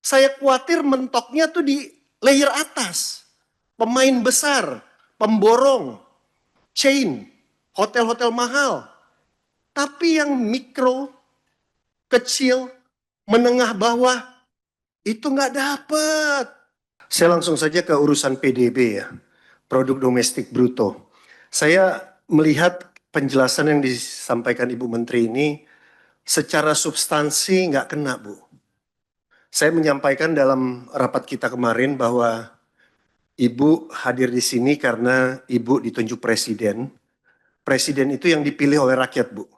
Saya khawatir mentoknya tuh di layer atas. Pemain besar, pemborong, chain, hotel-hotel mahal. Tapi yang mikro, kecil, menengah bawah, itu nggak dapat. Saya langsung saja ke urusan PDB ya, produk domestik bruto. Saya melihat penjelasan yang disampaikan Ibu Menteri ini secara substansi nggak kena, Bu. Saya menyampaikan dalam rapat kita kemarin bahwa Ibu hadir di sini karena Ibu ditunjuk presiden. Presiden itu yang dipilih oleh rakyat, Bu.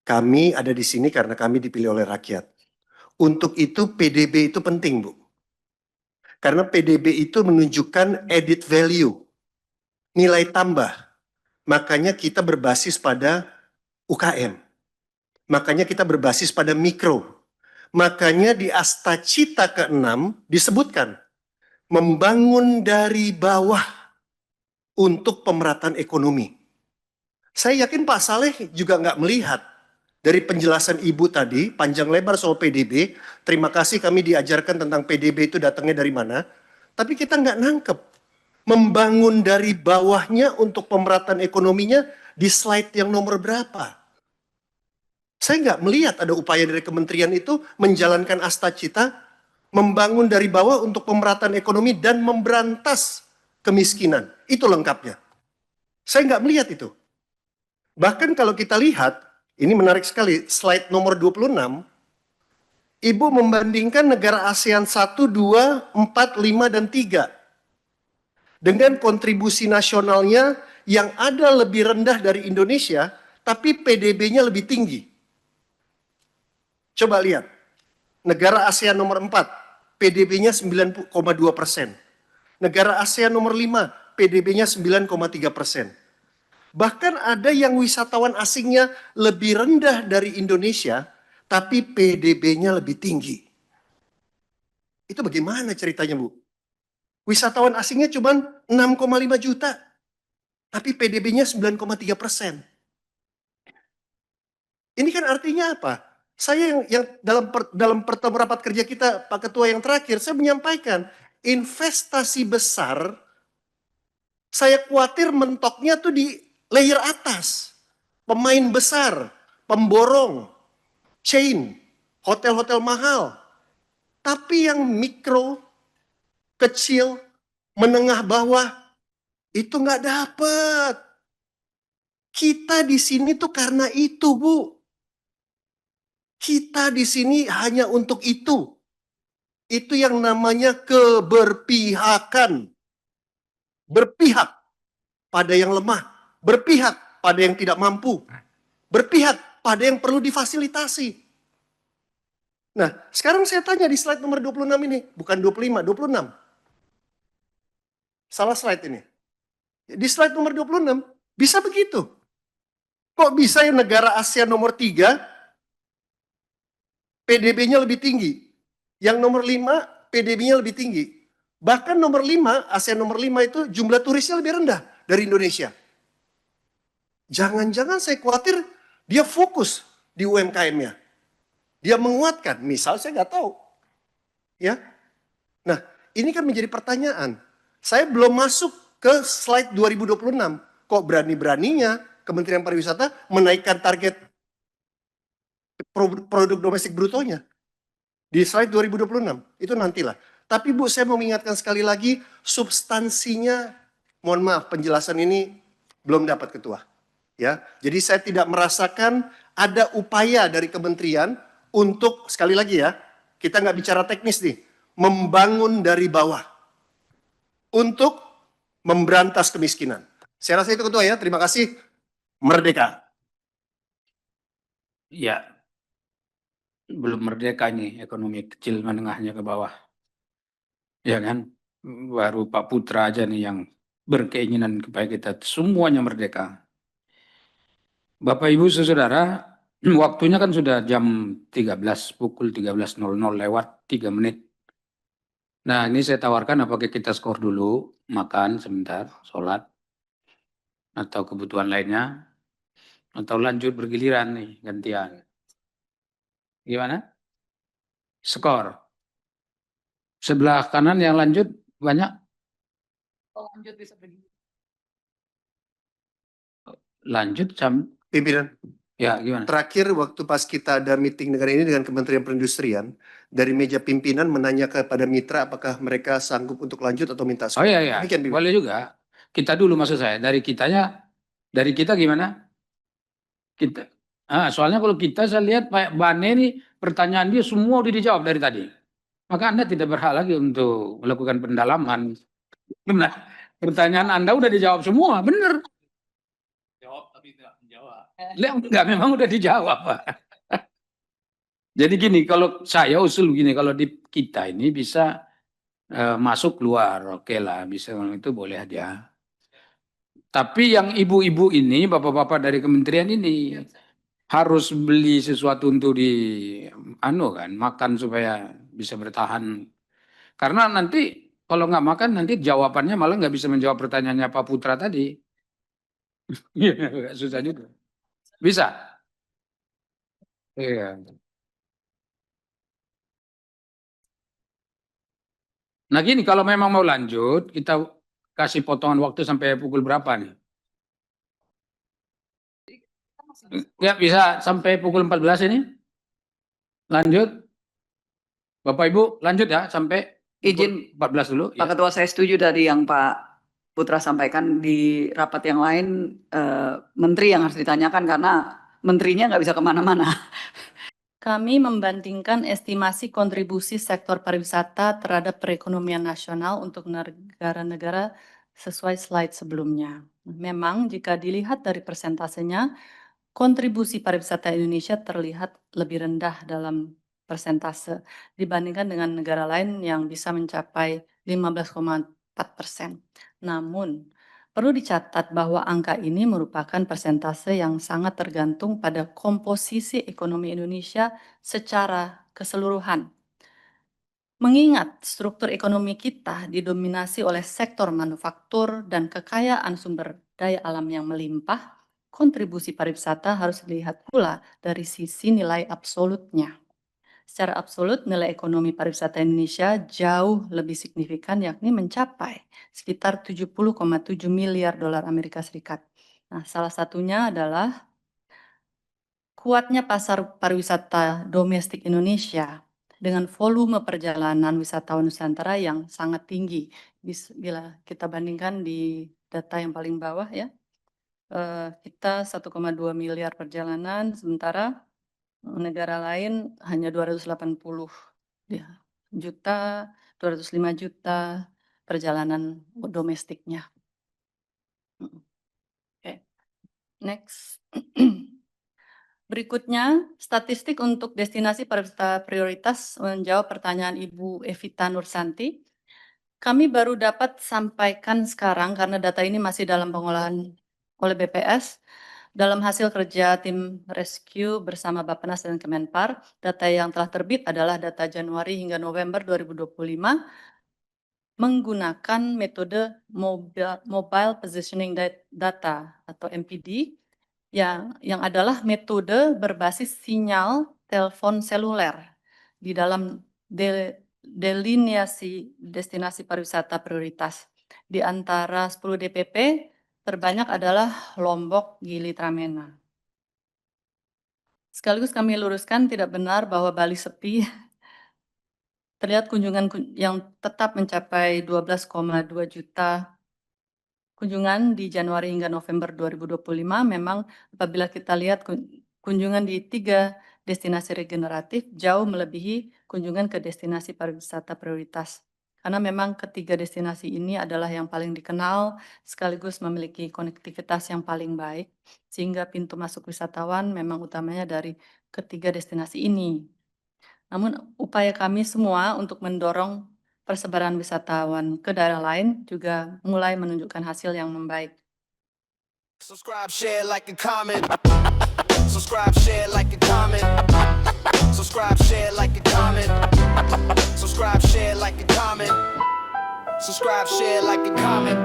Kami ada di sini karena kami dipilih oleh rakyat. Untuk itu PDB itu penting, Bu. Karena PDB itu menunjukkan added value, nilai tambah. Makanya kita berbasis pada UKM. Makanya kita berbasis pada mikro. Makanya di Astacita ke-6 disebutkan membangun dari bawah untuk pemerataan ekonomi. Saya yakin Pak Saleh juga nggak melihat dari penjelasan Ibu tadi, panjang lebar soal PDB. Terima kasih kami diajarkan tentang PDB itu datangnya dari mana. Tapi kita nggak nangkep. Membangun dari bawahnya untuk pemerataan ekonominya di slide yang nomor berapa. Saya nggak melihat ada upaya dari kementerian itu menjalankan Astacita, membangun dari bawah untuk pemerataan ekonomi dan memberantas kemiskinan. Itu lengkapnya. Saya nggak melihat itu. Bahkan kalau kita lihat, ini menarik sekali, slide nomor 26, Ibu membandingkan negara ASEAN 1, 2, 4, 5, dan 3. Dengan kontribusi nasionalnya yang ada lebih rendah dari Indonesia, tapi PDB-nya lebih tinggi. Coba lihat, negara ASEAN nomor 4, PDB-nya 9,2%. Negara ASEAN nomor 5, PDB-nya 9,3%. Bahkan ada yang wisatawan asingnya lebih rendah dari Indonesia, tapi PDB-nya lebih tinggi. Itu bagaimana ceritanya, Bu? Wisatawan asingnya cuma 6,5 juta, tapi PDB-nya 9,3%. Ini kan artinya apa? Saya yang dalam pertemuan rapat kerja kita, Pak Ketua yang terakhir, saya menyampaikan investasi besar, saya khawatir mentoknya tuh di layer atas. Pemain besar, pemborong, chain, hotel-hotel mahal. Tapi yang mikro, kecil, menengah bawah, itu nggak dapat. Kita di sini tuh karena itu, Bu. Kita di sini hanya untuk itu. Itu yang namanya keberpihakan. Berpihak pada yang lemah. Berpihak pada yang tidak mampu. Berpihak pada yang perlu difasilitasi. Nah, sekarang saya tanya di slide nomor 26 ini. Bukan 25, 26. Salah slide ini. Di slide nomor 26, bisa begitu. Kok bisa ya negara ASEAN nomor 3, PDB-nya lebih tinggi. Yang nomor 5, PDB-nya lebih tinggi. Bahkan nomor 5, ASEAN nomor 5 itu jumlah turisnya lebih rendah dari Indonesia. Jangan-jangan saya khawatir dia fokus di UMKM-nya. Dia menguatkan, misal saya nggak tahu. Ya, nah ini kan menjadi pertanyaan. Saya belum masuk ke slide 2026. Kok berani-beraninya Kementerian Pariwisata menaikkan target produk domestik brutonya di slide 2026. Itu nantilah. Tapi Bu, saya mau mengingatkan sekali lagi, substansinya, mohon maaf, penjelasan ini belum dapat Ketua. Ya, jadi saya tidak merasakan ada upaya dari kementerian untuk, sekali lagi ya, kita nggak bicara teknis nih, membangun dari bawah untuk memberantas kemiskinan. Saya rasa itu Ketua ya, terima kasih. Merdeka. Ya, belum merdeka ini ekonomi kecil menengahnya ke bawah. Ya kan? Baru Pak Putra aja nih yang berkeinginan supaya kita semuanya merdeka. Bapak Ibu Saudara, waktunya kan sudah jam 13, pukul 13.00 lewat 3 menit. Nah, ini saya tawarkan apakah kita skor dulu, makan sebentar, sholat, atau kebutuhan lainnya, atau lanjut bergiliran nih, gantian. Gimana? Skor. Sebelah kanan yang lanjut banyak. Lanjut bisa begini. Lanjut Pimpinan, ya gimana? terakhir waktu pas kita ada meeting dengan ini dengan Kementerian Perindustrian, dari meja pimpinan menanya kepada mitra apakah mereka sanggup untuk lanjut atau minta skor. Oh iya iya, Demikian, Pimpinan. boleh juga. Kita dulu maksud saya, dari kita gimana? Soalnya kalau kita saya lihat Pak Bane ini pertanyaan dia semua udah dijawab dari tadi. Maka Anda tidak berhak lagi untuk melakukan pendalaman. Benar. Pertanyaan Anda udah dijawab semua, benar. Jawab tapi tidak menjawab. Enggak, memang udah dijawab, Pak. Jadi gini, kalau saya usul begini, kalau di kita ini bisa masuk keluar, oke lah, bisa itu boleh aja. Tapi yang ibu-ibu ini, bapak-bapak dari kementerian ini harus beli sesuatu untuk makan supaya bisa bertahan. Karena nanti kalau nggak makan nanti jawabannya malah nggak bisa menjawab pertanyaannya Pak Putra tadi. Iya, susah juga. Bisa? Iya. Nah gini, kalau memang mau lanjut, kita kasih potongan waktu sampai pukul berapa nih? Ya bisa sampai pukul 14 ini? Lanjut? Bapak Ibu lanjut ya sampai Izin 14 dulu. Pak Ya. Ketua, saya setuju dari yang Pak Putra sampaikan. Di rapat yang lain menteri yang harus ditanyakan karena menterinya nggak bisa kemana-mana. Kami membandingkan estimasi kontribusi sektor pariwisata terhadap perekonomian nasional untuk negara-negara sesuai slide sebelumnya. Memang jika dilihat dari persentasenya, kontribusi pariwisata Indonesia terlihat lebih rendah dalam persentase dibandingkan dengan negara lain yang bisa mencapai 15,4%. Namun, perlu dicatat bahwa angka ini merupakan persentase yang sangat tergantung pada komposisi ekonomi Indonesia secara keseluruhan. Mengingat struktur ekonomi kita didominasi oleh sektor manufaktur dan kekayaan sumber daya alam yang melimpah, kontribusi pariwisata harus dilihat pula dari sisi nilai absolutnya. Secara absolut, nilai ekonomi pariwisata Indonesia jauh lebih signifikan, yakni mencapai sekitar 70,7 miliar dolar Amerika Serikat. Nah, salah satunya adalah kuatnya pasar pariwisata domestik Indonesia dengan volume perjalanan wisatawan Nusantara yang sangat tinggi. Bila kita bandingkan di data yang paling bawah ya, kita 1,2 miliar perjalanan, sementara negara lain hanya 280 juta, 205 juta perjalanan domestiknya. Oke, next. Berikutnya, statistik untuk destinasi pariwisata prioritas menjawab pertanyaan Ibu Evita Nursanti. Kami baru dapat sampaikan sekarang karena data ini masih dalam pengolahan oleh BPS. Dalam hasil kerja tim rescue bersama Bappenas dan Kemenpar, data yang telah terbit adalah data Januari hingga November 2025 menggunakan metode Mobile Positioning Data atau MPD yang adalah metode berbasis sinyal telepon seluler di dalam delineasi destinasi pariwisata prioritas. Di antara 10 DPP, terbanyak adalah Lombok, Gili Tramelan. Sekaligus kami luruskan tidak benar bahwa Bali sepi. Terlihat kunjungan yang tetap mencapai 12,2 juta kunjungan di Januari hingga November 2025. Memang apabila kita lihat kunjungan di 3 destinasi regeneratif jauh melebihi kunjungan ke destinasi pariwisata prioritas. Karena memang ketiga destinasi ini adalah yang paling dikenal sekaligus memiliki konektivitas yang paling baik, sehingga pintu masuk wisatawan memang utamanya dari ketiga destinasi ini. Namun upaya kami semua untuk mendorong persebaran wisatawan ke daerah lain juga mulai menunjukkan hasil yang membaik. Subscribe, share, like, and comment. Subscribe, share, like, and comment. Subscribe, share, like, and comment. Subscribe, share, like, and comment. Subscribe, share, like, and comment.